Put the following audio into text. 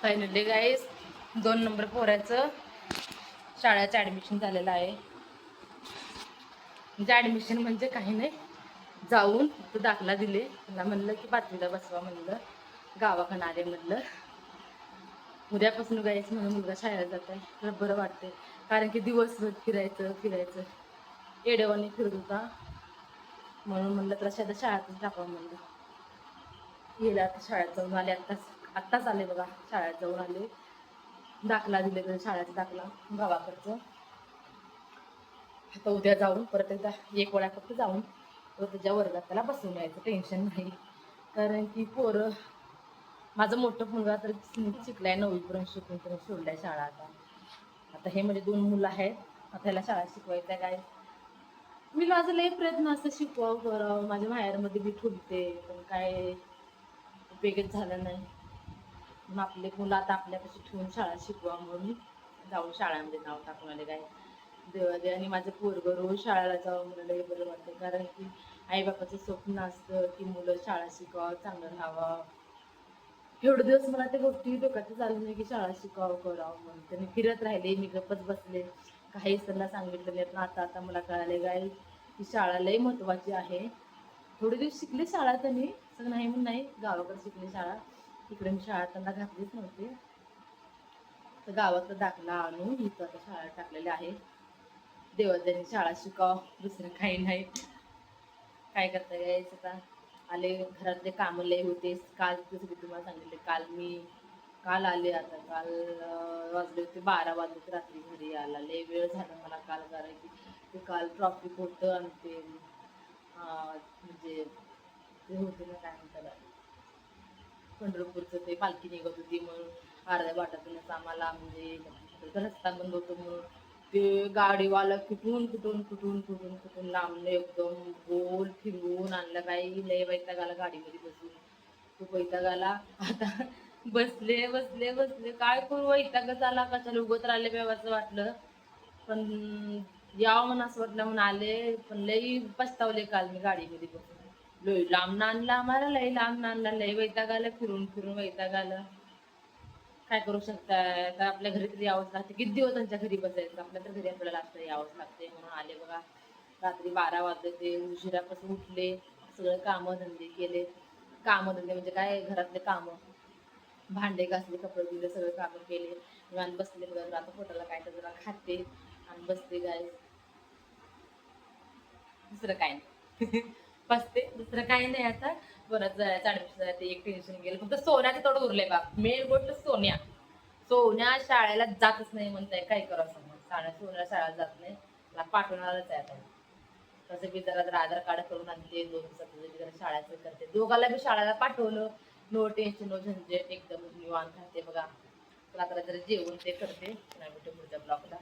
Finally गाईस 2 number पोराचं शाळेचं admission झालेलं आहे. म्हणजे ॲडमिशन म्हणजे काही नाही, जाऊन तो दाखला दिले. मला म्हणलं की 5वीला बसवा, म्हणलं गावाकडं आले, म्हणलं उद्यापासून गाईस म्हणून मुलगा शाळेला जात आहे. तर बरं वाटते, कारण की दिवसभर फिरायचं येडेवानी फिरत होता. म्हणून म्हणलं तर शाळेतच टाकावं म्हणलं. गेला आता शाळेत जाऊन आले, आत्ताच आले बघा, शाळेत जाऊन आले. दाखला दिले तर शाळेचा दाखला गावाकडचं. आता उद्या जाऊन परत एकदा एक वेळा फक्त जाऊन परत त्याच्या वर्गात त्याला बसवून यायचं, टेन्शन नाही. कारण की पोरं, माझा मोठा मुलगा तर शिकलाय 9वीपर्यंत, शिकून तर सोडलाय शाळा. आता हे म्हणजे 2 मुलं आहेत. आता ह्याला शाळा शिकवायचं आहे. काय मी माझं लय प्रयत्न असं शिकवावं करावं, माझ्या माहेरमध्ये मी ठुलते, पण काय उपयोगच झाला नाही. मग आपले मुलं आता आपल्यापाशी ठेवून शाळा शिकवा म्हणून जाऊन शाळांमध्ये नाव टाकून आले. काय देवादे, आणि माझं पोरगं रोज शाळेला जावं मला लय बरं वाटतं. कारण की आईबापाचं स्वप्न असतं की मुलं शाळा शिकावं, चांगलं राहावं. एवढे दिवस मला त्या गोष्टी डोक्यात चालू नाही की शाळा शिकावं करावं म्हणून. त्यांनी फिरत राहिले, मी गप्पच बसले, काही त्यांना सांगितलं नाही. पण आता मला कळाले काय की शाळा लय महत्वाची आहे. थोडे दिवस शिकले शाळा त्यांनी, सगळं नाही म्हणून नाही, गावाकडे शिकले शाळा. इकडे मी शाळा त्यांना घातलीच नव्हती. तर गावातला दाखला आणून इथं आता शाळा टाकलेली आहे. देवाद्यांनी शाळा शिकाव, दुसरं काही नाही. काय करता यायचं आता. आले, घरातले कामं लय होते. काल जसं की तुम्हाला सांगितले, काल आले. आता काल वाजले होते 12 वाजले होते रात्री घरी यायला. लय वेळ झाला मला काल, कारण की ते काल ट्रॉफिक होतं आणि ते म्हणजे ते होते ना, काय म्हणतात, पंढरपूरचं ते पालखी निघत होती म्हणून अर्ध्या वाटातूनच आम्हाला म्हणजे रस्ता बंद होतो म्हणून ते गाडीवाला कुठून लांबले एकदम गोल फिरवून आणलं. काही लय वैताग आला गाडीमध्ये बसून, खूप वैताग आला. आता बसले काय करू, वैतागच आला. कशाला उगत राहिले बेवाचं वाटलं, पण यावं म्हणून असं वाटलं म्हणून आले. पण लई पस्तावले काल मी गाडीमध्ये बसून. लय लांब आणला आम्हाला, लय लांब आणला, लय वैताग आला, फिरून वैताग आला. काय करू शकताय, तर आपल्या घरी तरी यावंच लागते. किती दिवस त्यांच्या घरी बसायचं, आपल्या तर घरी आपल्याला असतं यावंच लागते. म्हणून आले बघा. रात्री 12 वाजले, ते उशिरापासून उठले, सगळं कामं धंदे केले. कामं धंदे म्हणजे काय, घरातले कामं, भांडे घासले, कपडे दिले, सगळे कामं केले. निवांत बसले बघा. आता पोटाला काय तर जरा खाते आणि बसते गाय, दुसरं काय नाही. बसते, दुसरं काही नाही. आता परत जायचं ऍडमिशन जायचं, एक टेन्शन गेलं. फक्त सोन्याचं थोडं उरलंय बा, मेन गोष्ट सोन्या शाळेला जातच नाही म्हणताय. काय करावं समज, सोन्या शाळेला जात नाही, मला पाठवणारच आहे आता. तसं बी जरा आधार कार्ड करून आणते, 2 दिवसात जरा शाळेचं करते. दोघाला बी शाळेला पाठवलं, नो टेन्शन, नो झंझट, एकदम निवांत राहते बघा. तर आता जरा जेवण ते करते, पुढच्या ब्लॉकला.